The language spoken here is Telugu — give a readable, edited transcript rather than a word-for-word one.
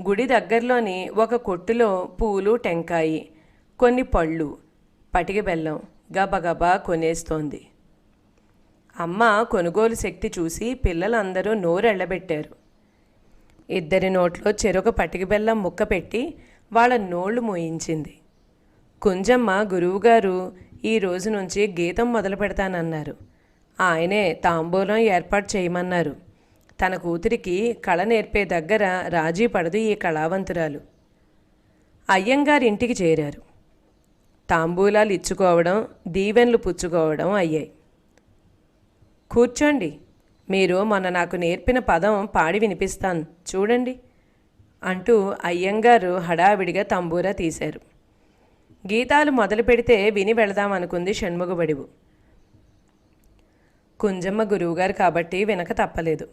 గుడి దగ్గరలోని ఒక కొట్టులో పూలు, టెంకాయి, కొన్ని పళ్ళు, పటిక బెల్లం గబగబా కొనేస్తోంది. అమ్మ కొనుగోలు శక్తి చూసి పిల్లలందరూ నోరెళ్లబెట్టారు. ఇద్దరి నోట్లో చెరొక పటిక బెల్లం ముక్క పెట్టి వాళ్ళ నోళ్లు మోయించింది. కుంజమ్మ గురువుగారు ఈ రోజు నుంచి గీతం మొదలు పెడతానన్నారు. ఆయనే తాంబూలం ఏర్పాటు చేయమన్నారు. తన కూతురికి కళ నేర్పే దగ్గర రాజీ పడదు ఈ కళావంతురాలు. అయ్యంగారింటికి చేరారు. తాంబూలాలు ఇచ్చుకోవడం, దీవెన్లు పుచ్చుకోవడం అయ్యాయి. కూర్చోండి, మీరు మొన్న నాకు నేర్పిన పదం పాడి వినిపిస్తాను చూడండి అంటూ అయ్యంగారు హడావిడిగా తంబూరా తీశారు. గీతాలు మొదలు పెడితే విని వెళదామనుకుంది షణ్ముగబడివు. కుంజమ్మ గురువుగారు కాబట్టి వినక తప్పలేదు.